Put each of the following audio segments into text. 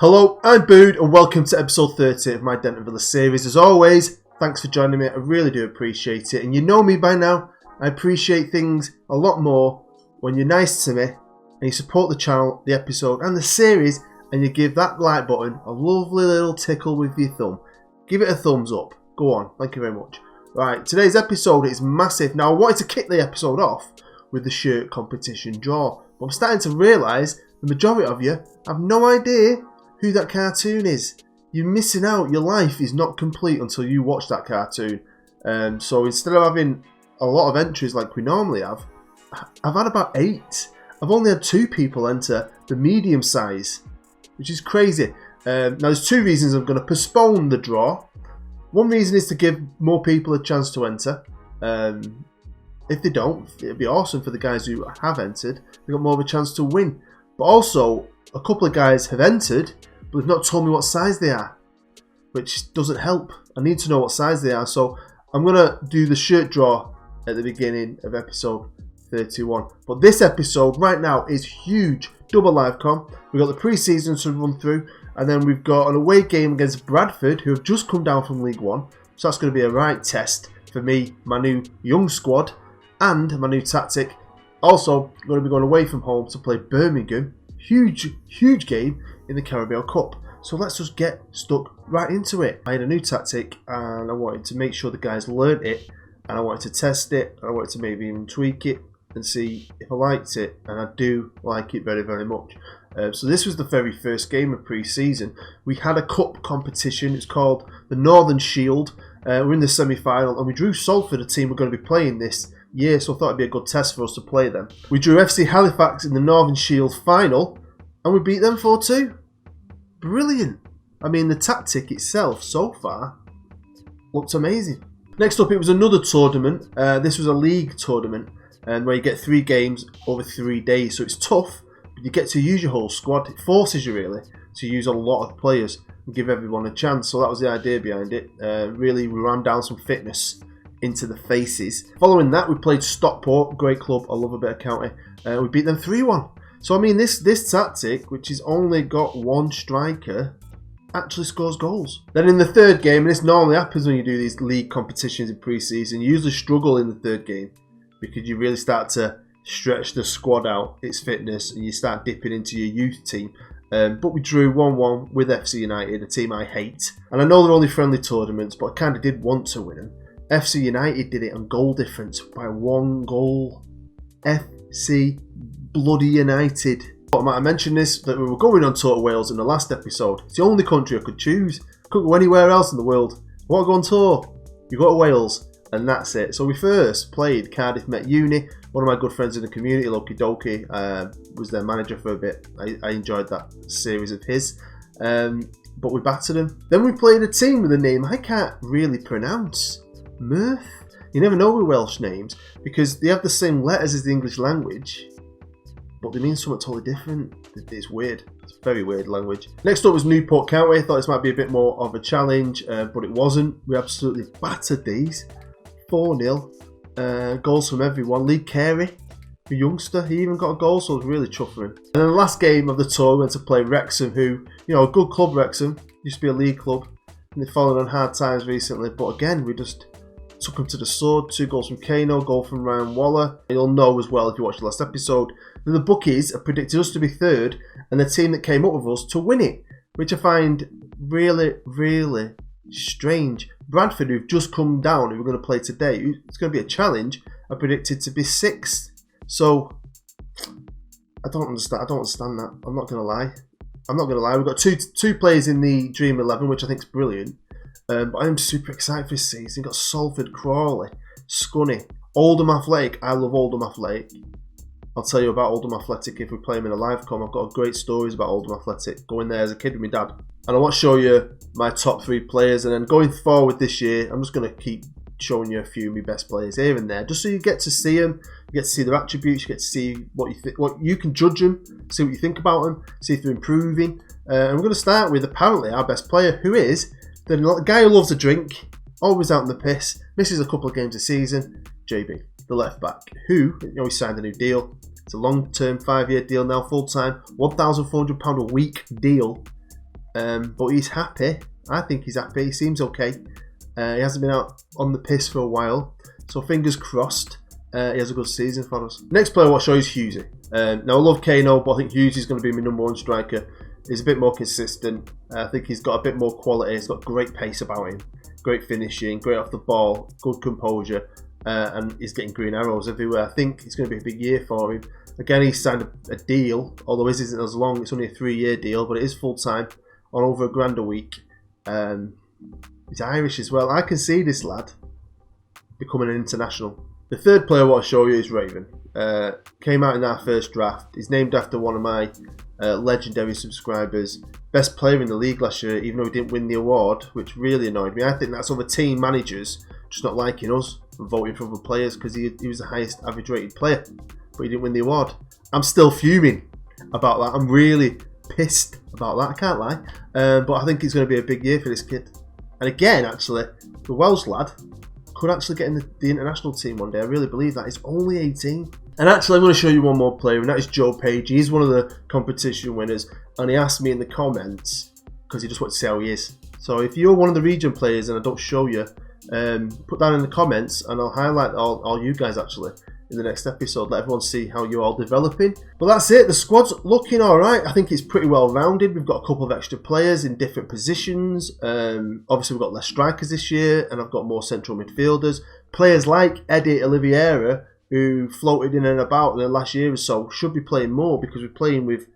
Hello, I'm Bood and welcome to episode 30 of my Denton series. As always, thanks for joining me, I really do appreciate it. And you know me by now, I appreciate things a lot more when you're nice to me and you support the channel, the episode and the series, and you give that like button a lovely little tickle with your thumb. Give it a thumbs up. Go on, thank you very much. Right, today's episode is massive. Now I wanted to kick the episode off with the shirt competition draw, but I'm starting to realise the majority of you have no idea who that cartoon is. You're missing out. Your life is not complete until you watch that cartoon. So instead of having a lot of entries like we normally have, I've had about 8. I've only had 2 people enter the medium size, which is crazy. Now there's 2 reasons I'm going to postpone the draw. One reason is to give more people a chance to enter. If they don't, it'd be awesome for the guys who have entered. They've got more of a chance to win. But also, a couple of guys have entered, but they've not told me what size they are, which doesn't help. I need to know what size they are, so I'm going to do the shirt draw at the beginning of episode 31. But this episode right now is huge. Double live com. We've got the pre-season to run through, and then we've got an away game against Bradford, who have just come down from League One. So that's going to be a right test for me, my new young squad, and my new tactic. Also, going to be going away from home to play Birmingham. Huge game in the Carabao Cup. So let's just get stuck right into it. I had a new tactic and I wanted to make sure the guys learnt it, and I wanted to test it, and I wanted to maybe even tweak it and see if I liked it, and I do like it very, very much. So this was the very first game of pre-season. We had a cup competition. It's called the Northern Shield. We're in the semi-final and we drew Salford, a team we're going to be playing this year, so I thought it'd be a good test for us to play them. We drew FC Halifax in the Northern Shield final and we beat them 4-2. Brilliant. I mean, the tactic itself so far looked amazing. Next up, it was another tournament. This was a league tournament where you get 3 games over 3 days, so it's tough, but you get to use your whole squad. It forces you really to use a lot of players and give everyone a chance, so that was the idea behind it. Really, we ran down some fitness into the faces. Following that, we played Stockport, great club, I love a bit of county. We beat them 3-1. So I mean, this tactic, which has only got 1 striker, actually scores goals. Then in the third game, and this normally happens when you do these league competitions in pre-season, you usually struggle in the third game because you really start to stretch the squad out, its fitness, and you start dipping into your youth team. But we drew 1-1 with FC United, a team I hate. And I know they're only friendly tournaments, but I kind of did want to win them. FC United did it on goal difference by 1 goal. FC bloody United. I might have mentioned this, that we were going on tour to Wales in the last episode. It's the only country I could choose. Couldn't go anywhere else in the world. I want to go on tour. You go to Wales, and that's it. So we first played Cardiff Met Uni. One of my good friends in the community, Loki Doki, was their manager for a bit. I enjoyed that series of his. But we battered them. Then we played a team with a name I can't really pronounce. Mirth? You never know with Welsh names because they have the same letters as the English language, but they mean something totally different. It's weird. It's a very weird language. Next up was Newport County. I thought this might be a bit more of a challenge, but it wasn't. We absolutely battered these. 4-0. Goals from everyone. Lee Carey, a youngster, he even got a goal, so I was really chuffed for him. And then the last game of the tour, we went to play Wrexham, who, you know, a good club, Wrexham. Used to be a league club, and they've fallen on hard times recently, but again, we just took him to the sword. 2 goals from Kano, goal from Ryan Waller. You'll know as well if you watched the last episode that the bookies have predicted us to be 3rd and the team that came up with us to win it, which I find really, really strange. Bradford, who've just come down, who we're going to play today, it's going to be a challenge, are predicted to be 6th. So I don't understand that. I'm not going to lie. We've got two players in the Dream 11, which I think is brilliant. But I'm super excited for this season. We've got Salford, Crawley, Scunny, Oldham Athletic. I love Oldham Athletic. I'll tell you about Oldham Athletic if we play them in a live com. I've got great stories about Oldham Athletic. Going there as a kid with my dad. And I want to show you my top 3 players. And then going forward this year, I'm just going to keep showing you a few of my best players here and there. Just so you get to see them. You get to see their attributes. You get to see what you think. What you can judge them. See what you think about them. See if they're improving. And we're going to start with apparently our best player, who is the guy who loves a drink, always out in the piss, misses a couple of games a season, JB, the left back, who, you know, he signed a new deal. It's a long-term 5-year deal now, full-time, £1,400 a week deal. but he's happy. I think he's happy. He seems okay. He hasn't been out on the piss for a while, so fingers crossed he has a good season for us. Next player I want to show you is Hughesy. Now I love Kano, but I think Hughesy's going to be my number one striker. He's a bit more consistent. I think he's got a bit more quality. He's got great pace about him, great finishing, great off the ball, good composure, and he's getting green arrows everywhere. I think it's going to be a big year for him. Again, he signed a deal, although his isn't as long. It's only a 3-year deal, but it is full time on over £1,000 a week. He's Irish as well. I can see this lad becoming an international. The third player I want to show you is Raven. Came out in our first draft. He's named after one of my legendary subscribers. Best player in the league last year, even though he didn't win the award, which really annoyed me. I think that's other team managers just not liking us and voting for other players because he was the highest average rated player, but he didn't win the award. I'm still fuming about that. I'm really pissed about that, I can't lie. But I think it's going to be a big year for this kid. And again, actually, the Welsh lad could actually get in the international team one day. I really believe that. He's only 18. And actually, I'm going to show you one more player, and that is Joe Page. He's one of the competition winners, and he asked me in the comments because he just wants to see how he is. So if you're one of the region players and I don't show you, put that in the comments, and I'll highlight all you guys actually in the next episode. Let everyone see how you're all developing. But that's it. The squad's looking alright. I think it's pretty well rounded. We've got a couple of extra players in different positions. Obviously, we've got less strikers this year, and I've got more central midfielders. Players like Eddie Oliveira, who floated in and about in the last year or so, should be playing more because we're playing with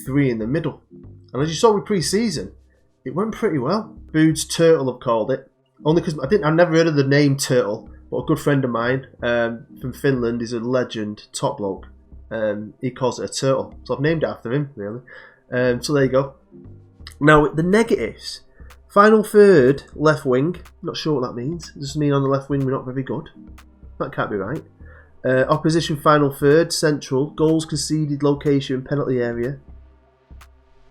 3 in the middle. And as you saw with pre-season, it went pretty well. Boods Turtle have called it. Only because I've never heard of the name Turtle, but a good friend of mine from Finland is a legend, top bloke. He calls it a turtle, so I've named it after him, really. So there you go. Now, the negatives. Final third, left wing. Not sure what that means. Does this mean on the left wing we're not very good? That can't be right. Opposition final third, central. Goals conceded, location, penalty area.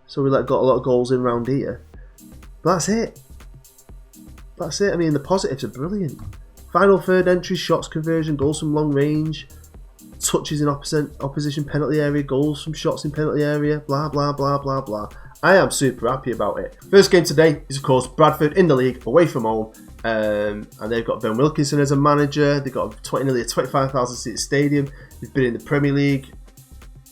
So we got a lot of goals in round here. But that's it. That's it. I mean, the positives are brilliant. Final third entry, shots conversion, goals from long range, touches in opposition penalty area, goals from shots in penalty area, blah, blah, blah, blah, blah. I am super happy about it. First game today is, of course, Bradford in the league, away from home. And they've got Ben Wilkinson as a manager. They've got nearly a 25,000 seat stadium. They've been in the Premier League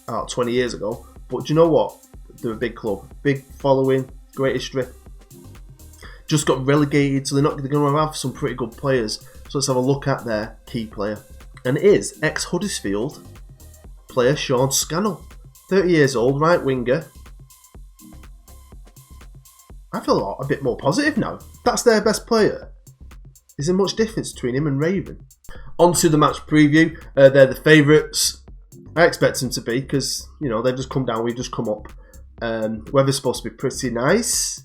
about 20 years ago. But do you know what? They're a big club. Big following, great history. Just got relegated, so they're going to have some pretty good players. So let's have a look at their key player. And it is ex-Huddersfield player Sean Scannell. 30 years old, right winger. I feel a bit more positive now. That's their best player. Is there much difference between him and Raven? On to the match preview. They're the favourites. I expect them to be because, you know, they've just come down, we've just come up. Weather's supposed to be pretty nice.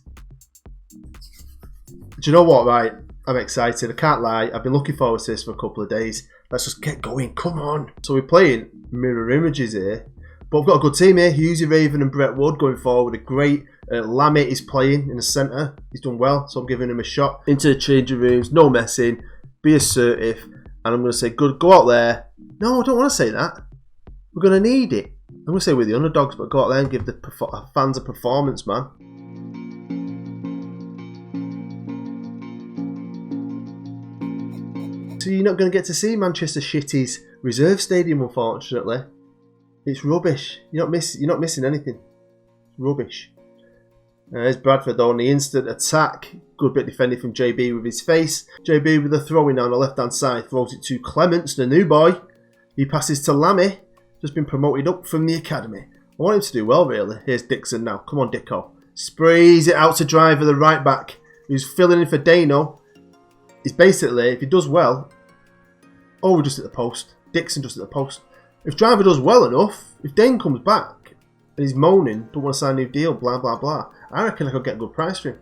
Do you know what, right? I'm excited. I can't lie. I've been looking forward to this for a couple of days. Let's just get going. Come on. So we're playing mirror images here. But we've got a good team here. Hughesy, Raven and Brett Wood going forward. A great Lammy is playing in the centre. He's done well, so I'm giving him a shot. Into the changing rooms. No messing. Be assertive. And I'm going to say, good, go out there. No, I don't want to say that. We're going to need it. I'm going to say we're the underdogs, but go out there and give the fans a performance, man. So you're not going to get to see Manchester City's reserve stadium, unfortunately. It's rubbish. You're not missing anything. It's rubbish. There's Bradford though on the instant attack. Good bit defended from JB with his face. JB with a throw-in on the left-hand side. Throws it to Clements, the new boy. He passes to Lammy. Just been promoted up from the academy. I want him to do well, really. Here's Dixon now. Come on, Dicko. Sprays it out to Driver, the right back, who's filling in for Dano. He's basically, if he does well... Oh, we're just at the post. Dixon just at the post. If Driver does well enough, if Dane comes back and he's moaning, don't want to sign a new deal, blah, blah, blah, I reckon I could get a good price for him.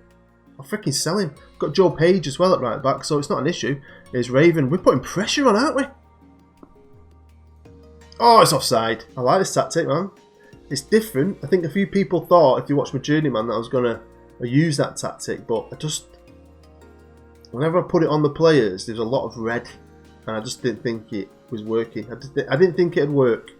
I'll freaking sell him. Got Joe Page as well at right back, so it's not an issue. Here's Raven. We're putting pressure on, aren't we? Oh, it's offside. I like this tactic, man. It's different. I think a few people thought, if you watch my Journeyman, that I was going to use that tactic, but I just... Whenever I put it on the players, there's a lot of red, and I just didn't think it was working. I didn't think it'd work,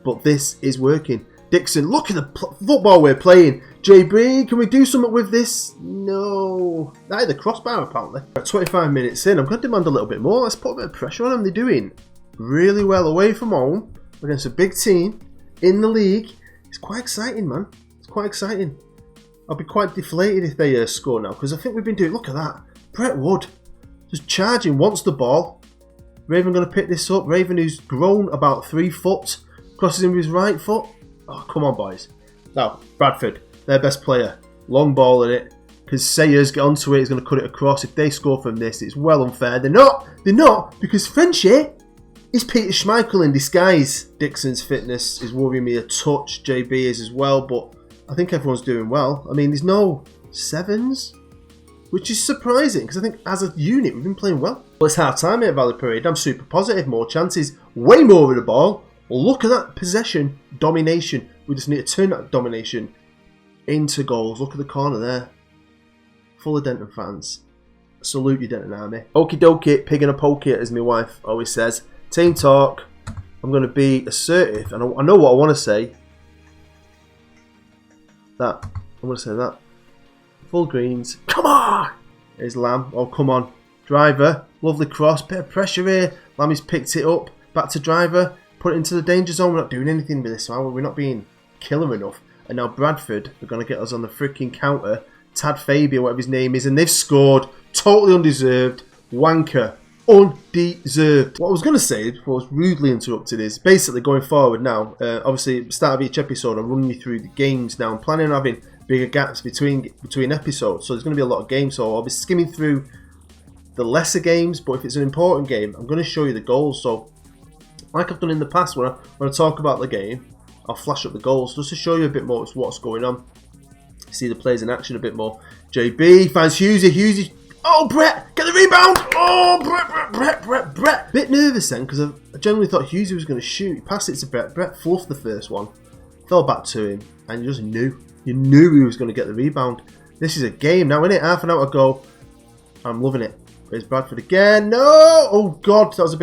but this is working. Dixon, look at the football we're playing. JB, can we do something with this? No. That hit the crossbar, apparently. At 25 minutes in, I'm going to demand a little bit more. Let's put a bit of pressure on them. They're doing really well away from home against a big team in the league. It's quite exciting, man. It's quite exciting. I'll be quite deflated if they score now, because I think we've been doing... Look at that. Brett Wood just charging, wants the ball. Raven going to pick this up. Raven, who's grown about 3 foot, crosses in with his right foot. Oh, come on, boys. Now, Bradford, their best player. Long ball in it. Because Sayers get onto it, he's going to cut it across. If they score from this, it's well unfair. They're not, because Frenchie is Peter Schmeichel in disguise. Dixon's fitness is worrying me a touch. JB is as well, but I think everyone's doing well. I mean, there's no 7s, which is surprising, because I think as a unit, we've been playing well. Well, it's half time here at Valley Parade. I'm super positive. More chances. Way more of the ball. Look at that possession. Domination. We just need to turn that domination into goals. Look at the corner there. Full of Denton fans. Salute you, Denton Army. Okie dokie, pig in a pokey, as my wife always says. Team talk. I'm going to be assertive. And I know what I want to say. That. I'm going to say that. Full greens. Come on! Here's Lamb. Oh, come on. Driver. Lovely cross. Bit of pressure here. Lammy's picked it up. Back to Driver. Put it into the danger zone. We're not doing anything with this, are we? We're not being killer enough. And now Bradford are going to get us on the freaking counter. Tad Fabian, whatever his name is. And they've scored. Totally undeserved. Wanker. Undeserved. What I was going to say, before I was rudely interrupted, is basically going forward now. Obviously, at the start of each episode, I'm running you through the games now. I'm planning on having bigger gaps between episodes. So there's going to be a lot of games. So I'll be skimming through the lesser games. But if it's an important game, I'm going to show you the goals. So like I've done in the past, when I talk about the game, I'll flash up the goals just to show you a bit more what's going on. See the players in action a bit more. JB finds Hughesy. Hughesy. Oh, Brett! Get the rebound! Oh, Brett! Bit nervous then, because I generally thought Hughesy was going to shoot. He passed it to Brett. Brett fluffed the first one. Fell back to him, and you just knew. You knew he was going to get the rebound. This is a game now, isn't it? Half an hour ago. I'm loving it. There's Bradford again. No! Oh, God. That was a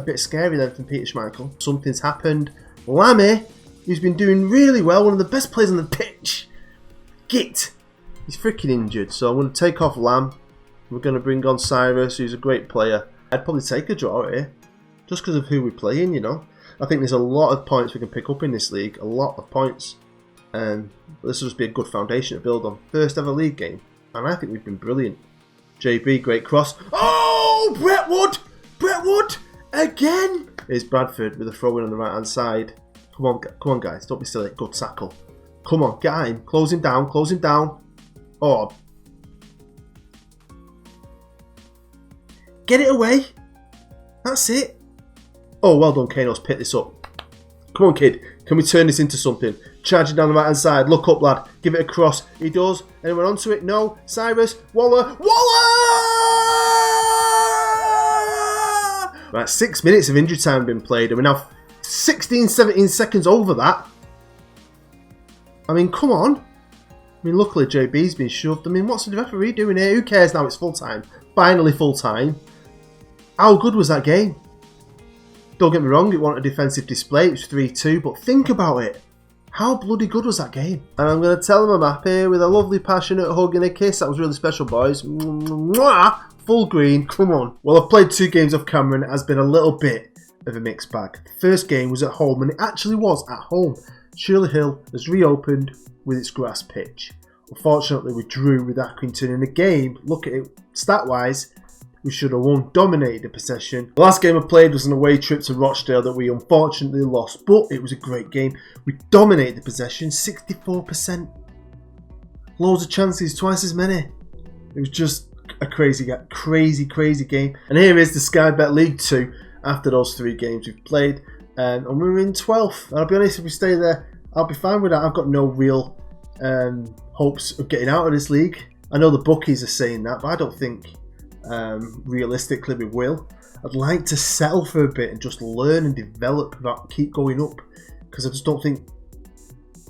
bit scary then from Peter Schmeichel. Something's happened. Lammy, who's been doing really well, one of the best players on the pitch. Git. He's freaking injured, so I'm going to take off Lamb. We're going to bring on Cyrus, who's a great player. I'd probably take a draw here, just because of who we're playing, you know. I think there's a lot of points we can pick up in this league, a lot of points. And this will just be a good foundation to build on. First ever league game, and I think we've been brilliant. JB, great cross. Oh, Brett Wood! Brett Wood! Again! Here's Bradford with a throw-in on the right-hand side. Come on, guys, don't be silly. Good tackle. Come on, get him. Close him down, close him down. Oh. Get it away. That's it. Oh, well done, Kano's picked this up. Come on, kid. Can we turn this into something? Charging down the right-hand side. Look up, lad. Give it a cross. He does. Anyone onto it? No. Cyrus. Waller. Right, 6 minutes of injury time been played, and we're now 16, 17 seconds over that. I mean, come on. I mean, luckily JB's been shoved. I mean, what's the referee doing here? Who cares now? It's full time. Finally full time. How good was that game? Don't get me wrong, it wasn't a defensive display. It was 3-2, but think about it. How bloody good was that game? And I'm going to tell them I'm happy with a lovely, passionate hug and a kiss. That was really special, boys. Mwah! Full green. Come on. Well, I've played 2 games off camera and it has been a little bit of a mixed bag. The first game was at home, and it actually was at home. Shirley Hill has reopened with its grass pitch. Unfortunately, we drew with Accrington in a game. Look at it, stat-wise, we should have won, dominated the possession. The last game I played was an away trip to Rochdale that we unfortunately lost, but it was a great game. We dominated the possession, 64%. Loads of chances, twice as many. It was just a crazy game. And here is the Sky Bet League 2 after those 3 games we've played. And we're in 12th. And I'll be honest, if we stay there, I'll be fine with that. I've got no real hopes of getting out of this league. I know the bookies are saying that, but I don't think realistically we will. I'd like to settle for a bit and just learn and develop, not keep going up, because I just don't think.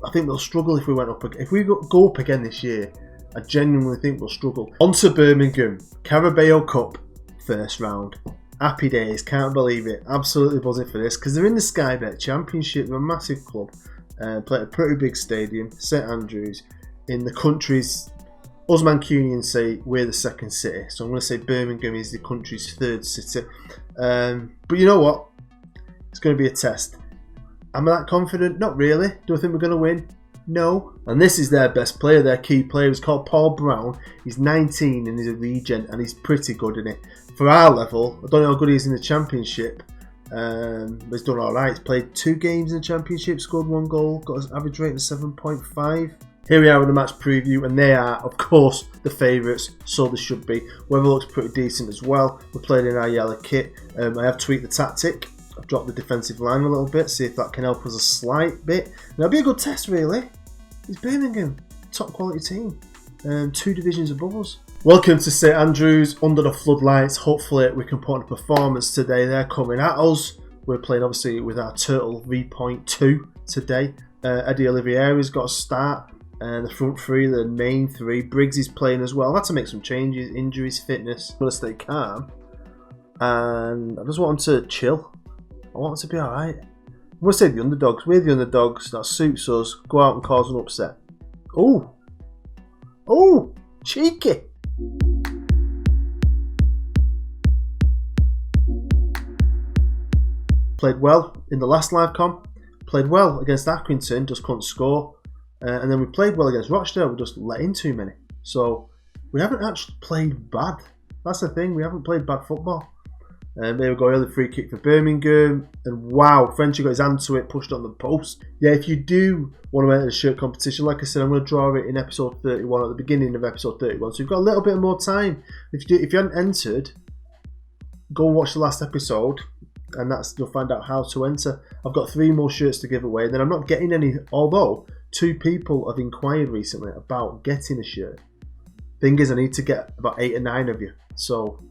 I think we'll struggle if we went up. If we go up again this year, I genuinely think we'll struggle. On to Birmingham, Carabao Cup, first round. Happy days, can't believe it. Absolutely buzzing for this, because they're in the Sky Bet Championship. They're a massive club. Played at a pretty big stadium, St Andrews, in the country's... Us Mancunians say we're the second city, so I'm going to say Birmingham is the country's third city. But you know what? It's going to be a test. Am I that confident? Not really. Do I think we're going to win? No. And this is their best player, their key player. He's called Paul Brown. He's 19 and he's a regent, and he's pretty good in it. For our level, I don't know how good he is in the Championship. But he's done alright. He's played 2 games in the Championship, scored 1 goal, got his average rating of 7.5. Here we are with the match preview, and they are, of course, the favourites, so they should be. Weather looks pretty decent as well. We're playing in our yellow kit. I have tweaked the tactic. I've dropped the defensive line a little bit, see if that can help us a slight bit. And that'll be a good test, really. It's Birmingham, top quality team, 2 divisions above us. Welcome to St Andrews, under the floodlights. Hopefully we can put on a performance today. They're coming at us. We're playing obviously with our Turtle V.2 today. Eddie Olivieri's got a start. The front 3, the main 3. Briggs is playing as well. I've had to make some changes, injuries, fitness. I'm going to stay calm. And I just want them to chill. I want them to be alright. I'm going to say the underdogs. We're the underdogs. That suits us. Go out and cause an upset. Oh! Oh! Cheeky! Played well in the last live comp. Played well against Accrington. Just couldn't score. And then we played well against Rochdale, we just let in too many. So we haven't actually played bad. That's the thing, we haven't played bad football. There we go, early free kick for Birmingham. And wow, Frenchy got his hand to it, pushed it on the post. Yeah, if you do want to enter the shirt competition, like I said, I'm going to draw it in episode 31, at the beginning of episode 31. So you've got a little bit more time. If you haven't entered, go and watch the last episode. And you'll find out how to enter. I've got 3 more shirts to give away. Then I'm not getting any, although 2 people have inquired recently about getting a shirt. Thing is, I need to get about 8 or 9 of you. So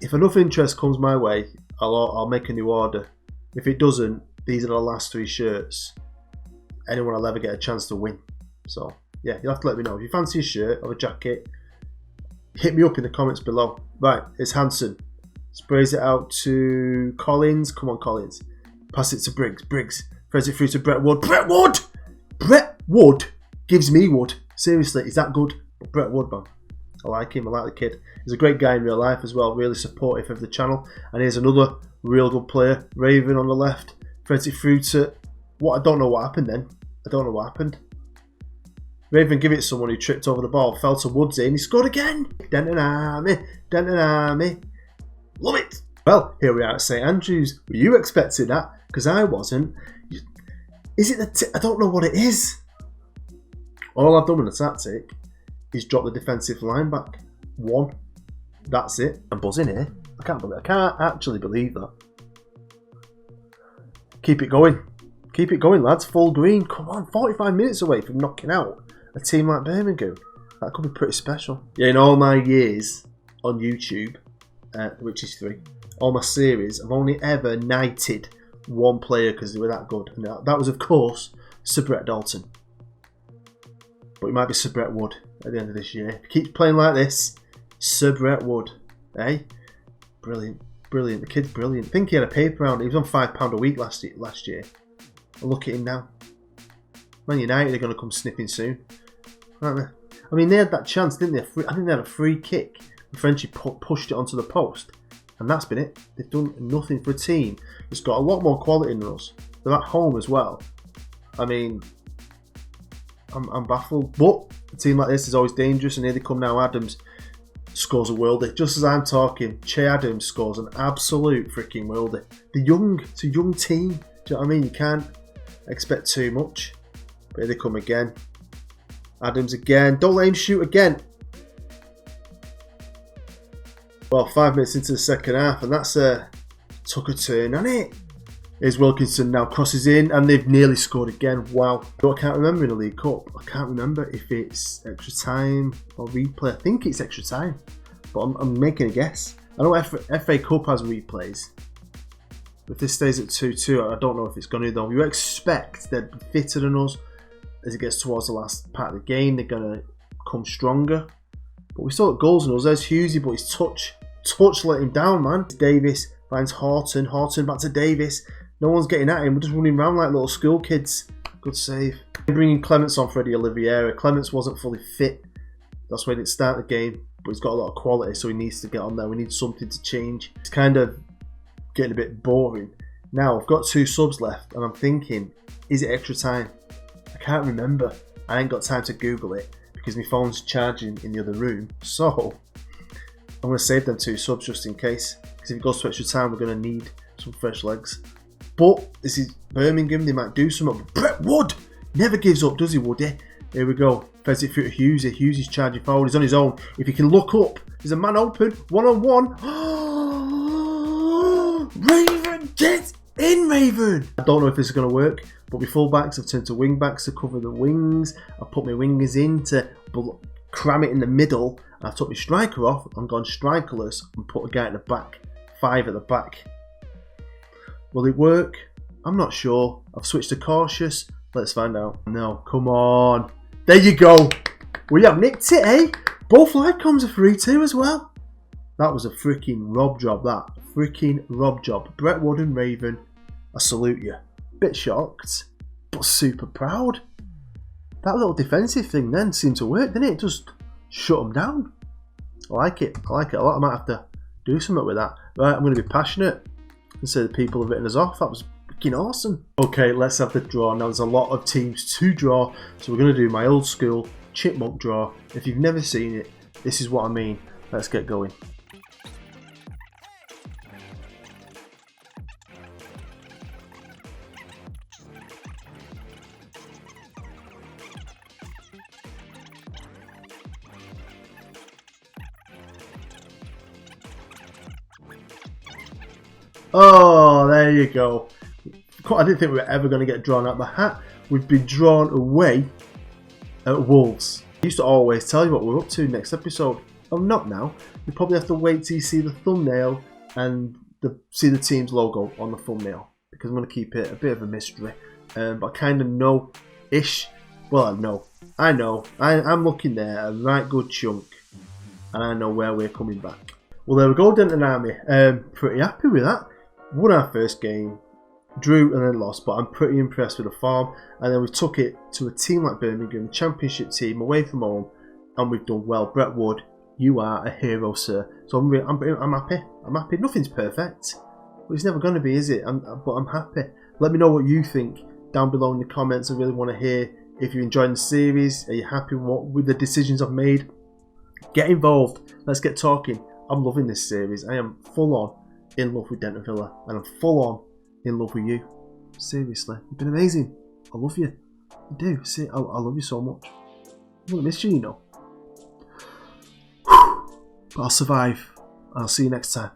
if enough interest comes my way, I'll make a new order. If it doesn't, these are the last 3 shirts. Anyone will ever get a chance to win. So yeah, you'll have to let me know. If you fancy a shirt or a jacket, hit me up in the comments below. Right, it's Hanson. Sprays it out to Collins. Come on, Collins. Pass it to Briggs. Briggs throws it through to Brett Wood. Brett Wood! Brett Wood gives me wood. Seriously, is that good? But Brett Wood, man. I like him. I like the kid. He's a great guy in real life as well. Really supportive of the channel. And here's another real good player. Raven on the left. Throws it through to... I don't know what happened then. I don't know what happened. Raven give it to someone who tripped over the ball. Fell to Woodsy and he scored again. Denton Army. Denton Army. Love it! Well, here we are at St Andrews. Were you expecting that? Because I wasn't. Is it I don't know what it is. All I've done with the tactic is drop the defensive line back. 1. That's it. I'm buzzing here. I can't actually believe that. Keep it going. Keep it going, lads. Full green. Come on, 45 minutes away from knocking out a team like Birmingham. That could be pretty special. Yeah, in all my years on YouTube, which is 3, all my series, I've only ever knighted 1 player because they were that good. And that was, of course, Sir Brett Dalton. But it might be Sir Brett Wood at the end of this year. If he keeps playing like this, Sir Brett Wood. Eh? Brilliant. Brilliant. The kid's brilliant. I think he had a paper round. He was on £5 a week last year. And look at him now. Man United are going to come sniffing soon. Aren't they? I mean, they had that chance, didn't they? I think they had a free kick. Frenchy pushed it onto the post, and that's been it. They've done nothing for a team that's got a lot more quality than us. They're at home as well. I mean, I'm baffled. But a team like this is always dangerous, and here they come now. Adams scores a worldie. Just as I'm talking, Che Adams scores an absolute freaking worldie. It's a young team. Do you know what I mean? You can't expect too much. But here they come again. Adams again. Don't let him shoot again. Well, 5 minutes into the second half, and that's took a turn, hasn't it? Here's Wilkinson now, crosses in, and they've nearly scored again. Wow. But I can't remember in the League Cup. I can't remember if it's extra time or replay. I think it's extra time, but I'm making a guess. I know FA Cup has replays. If this stays at 2-2, I don't know if it's going to though. You expect they're fitter than us. As it gets towards the last part of the game, they're going to come stronger. But we still got goals in us. There's Hughesy, but his touch let him down, man. Davis finds Horton. Horton back to Davis. No one's getting at him. We're just running around like little school kids. Good save. Bringing Clements on for Eddie Oliveira. Clements wasn't fully fit. That's why he didn't start the game. But he's got a lot of quality, so he needs to get on there. We need something to change. It's kind of getting a bit boring. Now, I've got 2 subs left, and I'm thinking, is it extra time? I can't remember. I ain't got time to Google it, because my phone's charging in the other room. So, I'm going to save them 2 subs just in case. Because if it goes to extra time, we're going to need some fresh legs. But, this is Birmingham, they might do something. But Brett Wood never gives up, does he, Woody? Here we go. Feds it through to Hughesy. Hughesy's charging forward. He's on his own. If he can look up, there's a man open. 1-on-1. Raven, get in, Raven! I don't know if this is going to work, but my full-backs have turned to wing-backs to cover the wings. I put my wingers in to cram it in the middle. I took my striker off and gone strikerless and put a guy at the back. 5 at the back. Will it work? I'm not sure. I've switched to cautious. Let's find out. No, come on. There you go. We have nicked it, eh? Both live comms are free too as well. That was a freaking rob job, that. Freaking rob job. Brett Wood and Raven, I salute you. Bit shocked, but super proud. That little defensive thing then seemed to work, didn't it? Just shut them down. I like it. I like it a lot. I might have to do something with that. Right, I'm going to be passionate and say the people have written us off. That was freaking awesome. Okay, let's have the draw. Now there's a lot of teams to draw, so we're going to do my old school chipmunk draw. If you've never seen it, this is what I mean. Let's get going. Oh, there you go. I didn't think we were ever going to get drawn out of the hat. We've been drawn away at Wolves. I used to always tell you what we're up to next episode. I'm not now. You probably have to wait till you see the thumbnail and see the team's logo on the thumbnail, because I'm going to keep it a bit of a mystery. But I kind of know-ish. Well, I know. I'm looking there a right good chunk, and I know where we're coming back. Well, there we go, Denton Army. Pretty happy with that. Won our first game, drew and then lost, but I'm pretty impressed with the form. And then we took it to a team like Birmingham, championship team, away from home, and we've done well. Brett Wood, you are a hero, sir. So I'm happy. I'm happy. Nothing's perfect, but it's never going to be, is it? But I'm happy. Let me know what you think down below in the comments. I really want to hear if you're enjoying the series. Are you happy with the decisions I've made? Get involved. Let's get talking. I'm loving this series. I am full on in love with Denton Villa, and I'm full on in love with you. Seriously, you've been amazing. I love you. I do. See, I love you so much. I'm gonna miss you, you know. But I'll survive. I'll see you next time.